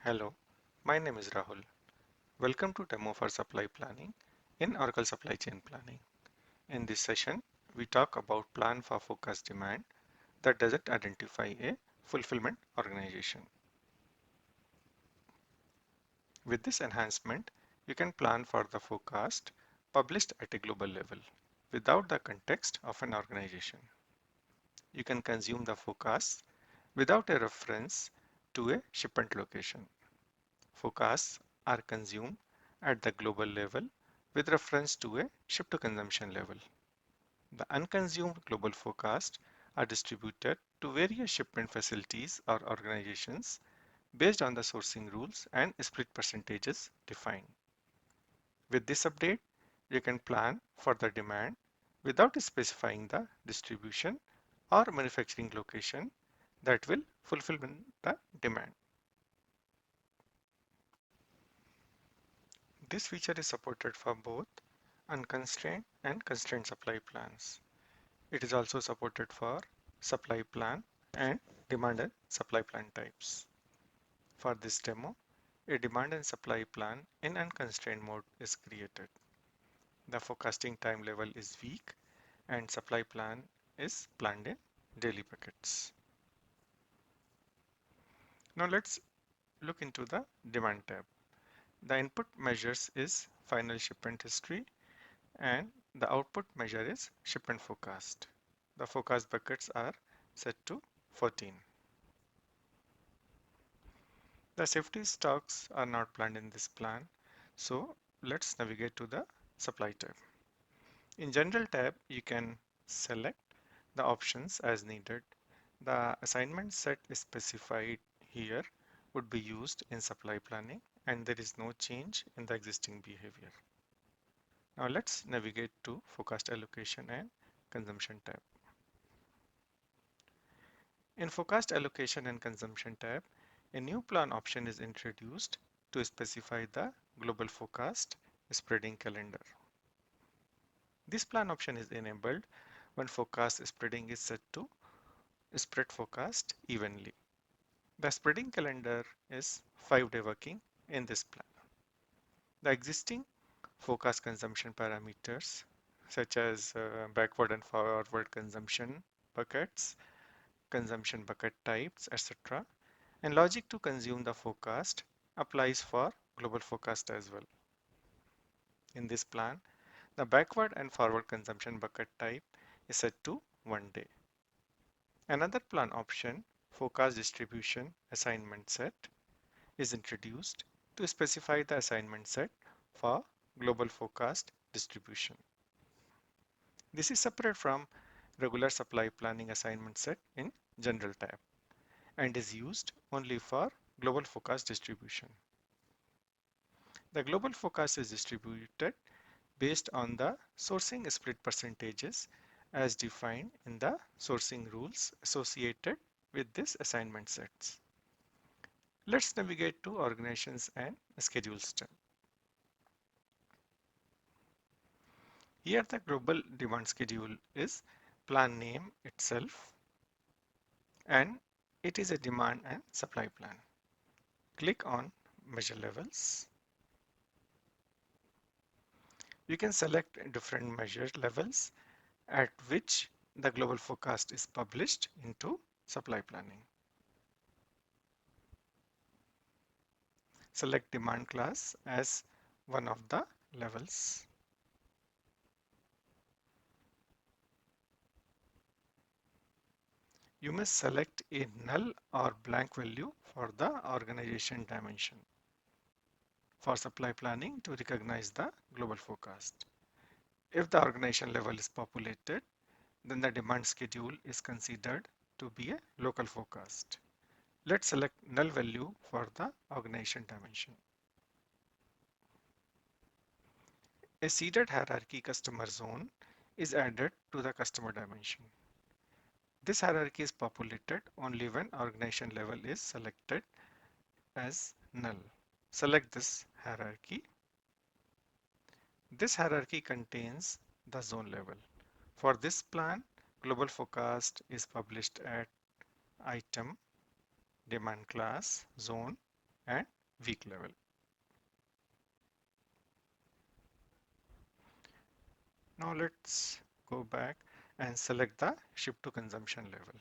Hello, my name is Rahul. Welcome to demo for supply planning in Oracle Supply Chain Planning. In this session, we talk about plan for forecast demand that doesn't identify a fulfillment organization. With this enhancement, you can plan for the forecast published at a global level without the context of an organization. You can consume the forecast without a reference to a shipment location. Forecasts are consumed at the global level with reference to a ship to consumption level. The unconsumed global forecasts are distributed to various shipment facilities or organizations based on the sourcing rules and split percentages defined. With this update, you can plan for the demand without specifying the distribution or manufacturing location that will fulfill the demand. This feature is supported for both unconstrained and constrained supply plans. It is also supported for supply plan and demand and supply plan types. For this demo, a demand and supply plan in unconstrained mode is created. The forecasting time level is week and supply plan is planned in daily buckets. Now let's look into the demand tab. The input measures is final shipment history and the output measure is shipment forecast. The forecast buckets are set to 14. The safety stocks are not planned in this plan, so let's navigate to the supply tab. In general tab, you can select the options as needed. The assignment set specified here would be used in supply planning and there is no change in the existing behavior. Now let's navigate to forecast allocation and consumption tab. In forecast allocation and consumption tab, a new plan option is introduced to specify the global forecast spreading calendar. This plan option is enabled when forecast spreading is set to spread forecast evenly. The spreading calendar is 5-day working in this plan. The existing forecast consumption parameters such as backward and forward consumption buckets, consumption bucket types, etc. and logic to consume the forecast applies for global forecast as well. In this plan, the backward and forward consumption bucket type is set to 1 day. Another plan option, forecast distribution assignment set, is introduced to specify the assignment set for global forecast distribution. This is separate from regular supply planning assignment set in General tab and is used only for global forecast distribution. The global forecast is distributed based on the sourcing split percentages as defined in the sourcing rules associated with this assignment sets. Let's navigate to organizations and schedules tab. Here the global demand schedule is plan name itself and it is a demand and supply plan. Click on measure levels. You can select different measure levels at which the global forecast is published into supply planning. Select demand class as one of the levels. You must select a null or blank value for the organization dimension for supply planning to recognize the global forecast. If the organization level is populated, then the demand schedule is considered to be a local forecast. Let's select null value for the organization dimension. A seeded hierarchy customer zone is added to the customer dimension. This hierarchy is populated only when organization level is selected as null. Select this hierarchy. This hierarchy contains the zone level. For this plan, global forecast is published at item, demand class, zone, and week level. Now let's go back and select the ship to consumption level.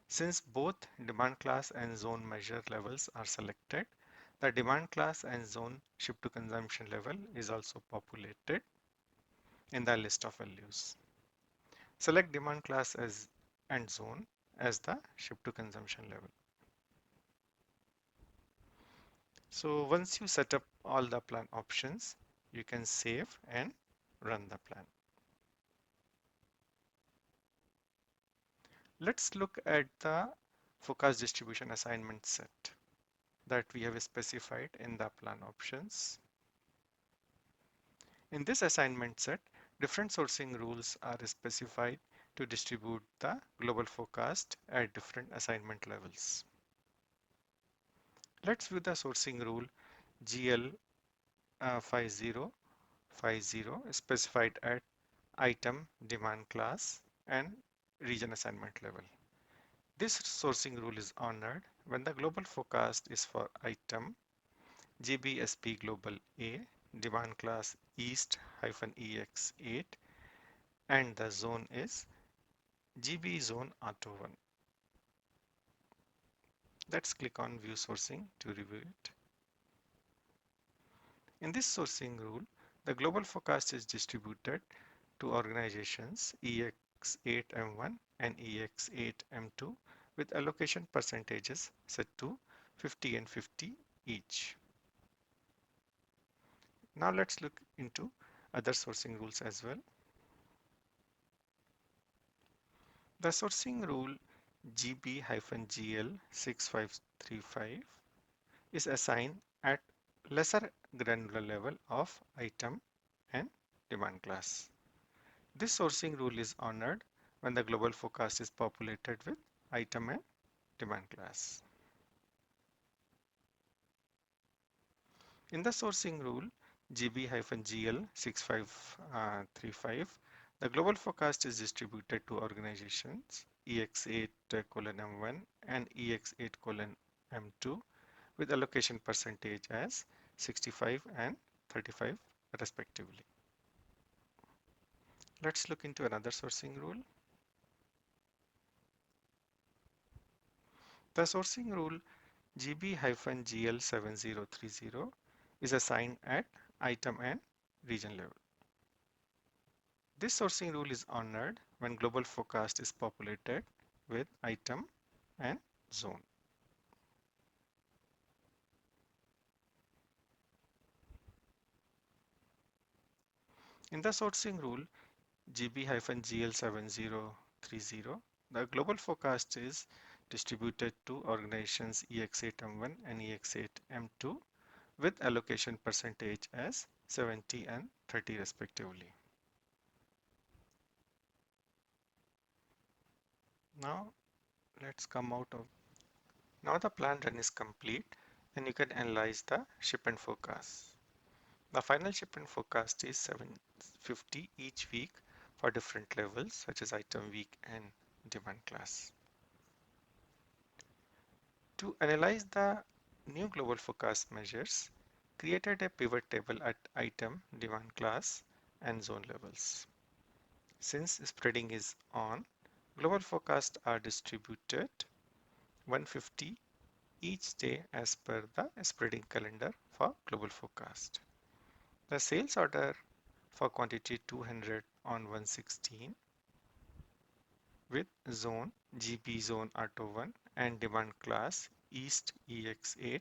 Since both demand class and zone measure levels are selected, the demand class and zone ship to consumption level is also populated in the list of values. Select demand class as and zone as the ship to consumption level. So once you set up all the plan options, you can save and run the plan. Let's look at the forecast distribution assignment set that we have specified in the plan options. In this assignment set, different sourcing rules are specified to distribute the global forecast at different assignment levels. Let's view the sourcing rule GL 5050 specified at item, demand class, and region assignment level. This sourcing rule is honored when the global forecast is for item GBSP Global A, demand class East-EX8, and the zone is GB Zone Auto 1. Let's click on View Sourcing to review it. In this sourcing rule, the global forecast is distributed to organizations EX8M1 and EX8M2 with allocation percentages set to 50 and 50 each. Now let's look into other sourcing rules as well. The sourcing rule GB-GL6535 is assigned at lesser granular level of item and demand class. This sourcing rule is honored when the global forecast is populated with item and demand class. In the sourcing rule GB-GL6535, the global forecast is distributed to organizations EX8:M1 and EX8:M2 with allocation percentage as 65 and 35 respectively. Let's look into another sourcing rule. The sourcing rule GB-GL7030 is assigned at item and region level. This sourcing rule is honored when global forecast is populated with item and zone. In the sourcing rule GB-GL7030, the global forecast is distributed to organizations EX8M1 and EX8M2 with allocation percentage as 70 and 30 respectively. Now let's come out of. Now the plan run is complete and you can analyze the shipment forecast. The final shipment forecast is 750 each week for different levels such as item, week, and demand class. To analyze the new global forecast measures, created a pivot table at item, demand class, and zone levels. Since spreading is on, global forecasts are distributed 150 each day as per the spreading calendar for global forecast. The sales order for quantity 200 on 116 with zone GB Zone Auto 1 and demand class East EX8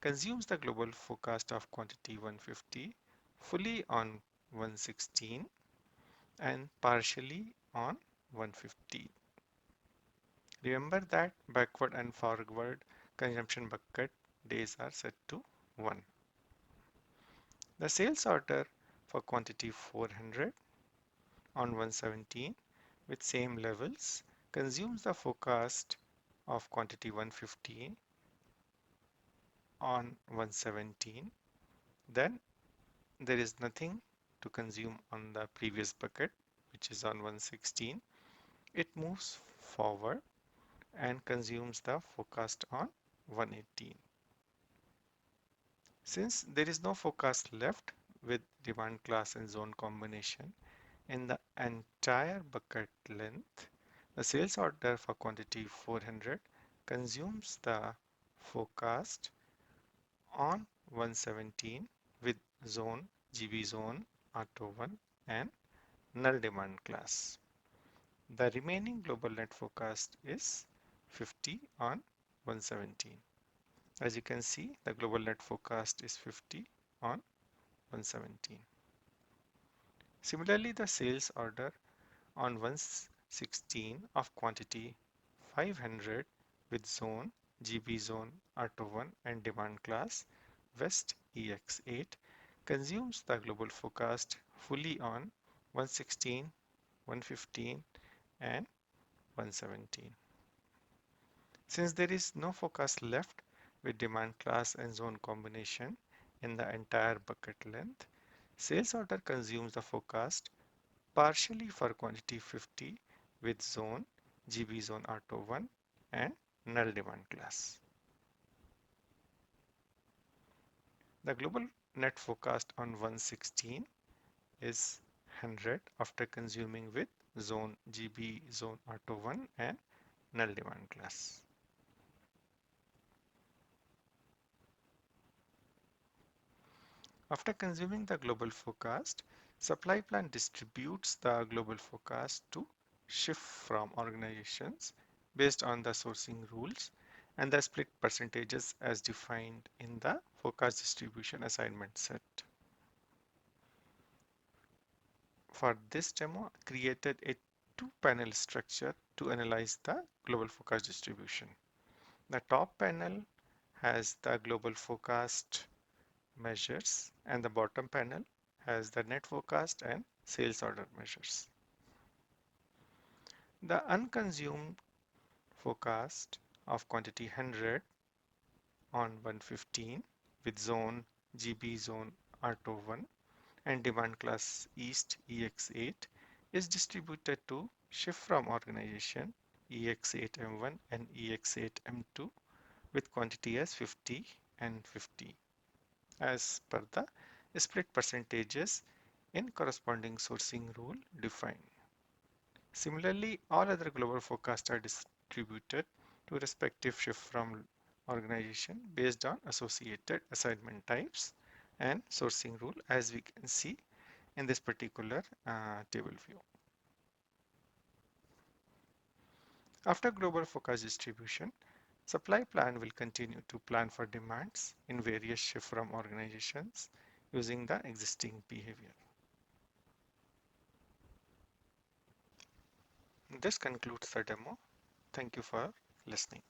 consumes the global forecast of quantity 150 fully on 116 and partially on 150. Remember that backward and forward consumption bucket days are set to 1. The sales order for quantity 400 on 117 with same levels consumes the forecast of quantity 150 on 117. Then there is nothing to consume on the previous bucket, which is on 116. It moves forward and consumes the forecast on 118. Since there is no forecast left with demand class and zone combination in the entire bucket length, the sales order for quantity 400 consumes the forecast on 117 with zone, GB zone, R21 and null demand class. The remaining global net forecast is 50 on 117. As you can see, the global net forecast is 50 on 117. Similarly, the sales order on 116 of quantity 500 with zone, GB zone, R21 and demand class West EX8 consumes the global forecast fully on 116, 115 and 117. Since there is no forecast left with demand class and zone combination in the entire bucket length, sales order consumes the forecast partially for quantity 50 with zone, GB zone R21 and null demand class. The global net forecast on 116 is 100 after consuming with zone, GB zone R21 and null demand class. After consuming the global forecast, supply plan distributes the global forecast to shift from organizations based on the sourcing rules and the split percentages as defined in the forecast distribution assignment set. For this demo, I created a two-panel structure to analyze the global forecast distribution. The top panel has the global forecast measures and the bottom panel has the net forecast and sales order measures. The unconsumed forecast of quantity 100 on 115 with zone, GB zone R21 and demand class East EX8 is distributed to shift from organization EX8M1 and EX8M2 with quantity as 50 and 50 as per the split percentages in corresponding sourcing rule defined. Similarly, all other global forecasts are distributed to respective shift from organization based on associated assignment types and sourcing rule as we can see in this particular table view. After global forecast distribution, supply plan will continue to plan for demands in various shift from organizations using the existing behavior. This concludes the demo. Thank you for listening.